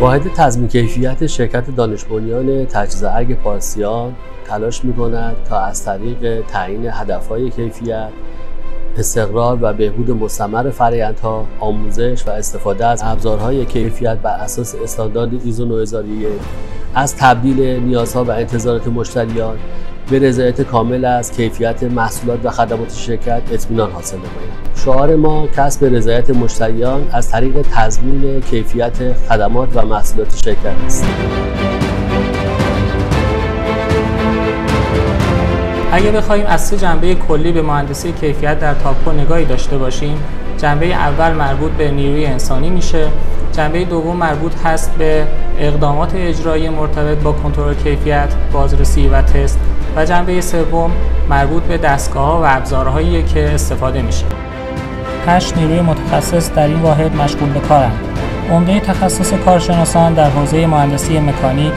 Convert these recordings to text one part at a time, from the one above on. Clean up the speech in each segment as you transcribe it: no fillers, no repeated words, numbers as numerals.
واحد تضمین کیفیت شرکت دانش بنیان تجهیزات ارگ پارسیان تلاش می‌کند تا از طریق تعیین هدف‌های کیفیت، استقرار و بهبود مستمر فرآیندها، آموزش و استفاده از ابزارهای کیفیت بر اساس استاندارد ایزو 9001 از تبدیل نیازها و انتظارات مشتریان به رضایت کامل از کیفیت محصولات و خدمات شرکت اطمینان حاصل نماید. شعار ما کسب رضایت مشتریان از طریق تضمین کیفیت خدمات و محصولات شرکت است. اگه بخوایم از سه جنبه کلی به مهندسی کیفیت در تاپکو نگاهی داشته باشیم، جنبه اول مربوط به نیروی انسانی میشه، جنبه دوم مربوط هست به اقدامات اجرایی مرتبط با کنترل کیفیت، بازرسی و تست، و جنبه سوم مربوط به دستگاه‌ها و ابزارهایی که استفاده میشه. 8 نیروی متخصص در این واحد مشغول به کارند. عمده تخصص کارشناسان در حوزه مهندسی مکانیک،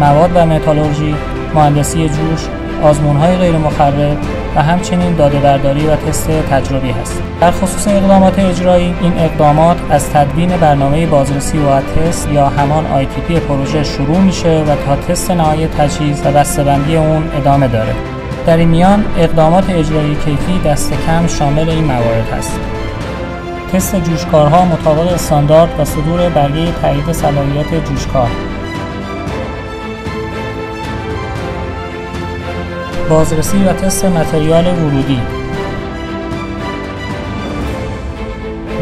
مواد و متالورژی، مهندسی جوش، آزمون‌های غیر مخرب و همچنین داده‌برداری و تست تجربی هست. در خصوص اقدامات اجرایی، این اقدامات از تدوین برنامه بازرسی و تست یا همان ITP پروژه شروع میشه و تا تست نهایی تجهیز و بسته‌بندی اون ادامه داره. در این میان اقدامات اجرایی کیفی دست کم شامل این موارد هست: تست جوشکارها مطابق استاندارد و صدور برگه تایید صلاحیت جوشکار، بازرسی و تست متریال ورودی،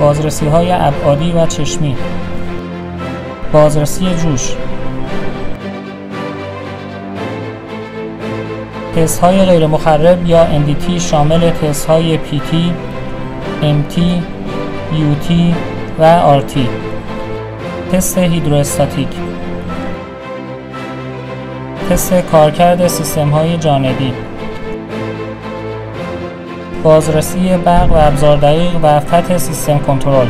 بازرسی های ابعادی و چشمی، بازرسی جوش، تست های غیر مخرب یا NDT شامل تست های PT، MT، UT و RT، تست هیدروستاتیک، تست کارکرد سیستم های جانبی، بازرسی برق و ابزار دقیق و فتح سیستم کنترل،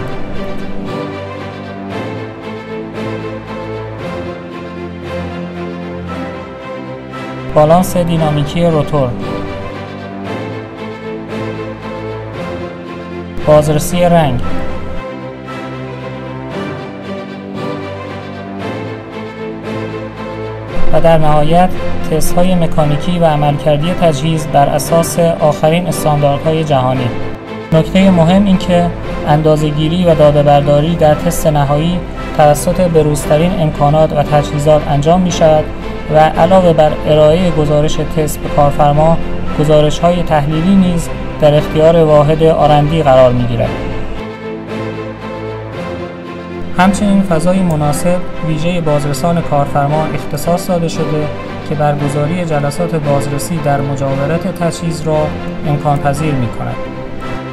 بالانس دینامیکی روتور، بازرسی رنگ، و در نهایت تست های مکانیکی و عملکردی تجهیز بر اساس آخرین استانداردهای جهانی. نکته مهم این که اندازه‌گیری و داده‌برداری در تست نهایی توسط بروزترین امکانات و تجهیزات انجام می شود و علاوه بر ارائه گزارش تست به کارفرما، گزارش های تحلیلی نیز در اختیار واحد آرندی قرار می گیرد. همچنین فضای مناسب ویژه بازرسان کارفرما اختصاص داده شده که برگزاری جلسات بازرسی در مجاورت تجهیز را امکان پذیر می کند.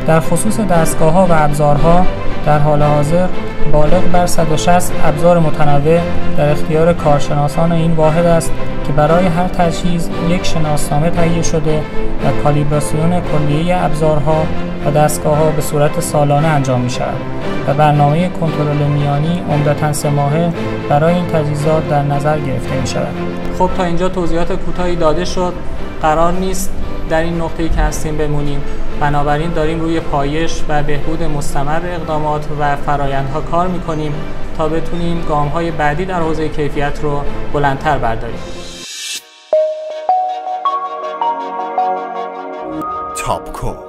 در خصوص دستگاه‌ها و ابزارها در حال حاضر بالغ بر 160 ابزار متنوع در اختیار کارشناسان این واحد است که برای هر تجهیز یک شناسنامه تهیه شده و کالیبراسیون کلیه ابزارها و دستگاه‌ها به صورت سالانه انجام می‌شود و برنامه کنترل میانی عمدتاً 3 ماهه برای این تجهیزات در نظر گرفته می‌شود. خب تا اینجا توضیحات کوتاهی داده شد. قرار نیست در این نقطه‌ای که هستیم بمونیم. بنابراین داریم روی پایش و بهبود مستمر اقدامات و فرآیندها کار می‌کنیم تا بتونیم گام‌های بعدی در حوزه کیفیت رو بلندتر برداریم. تاپکو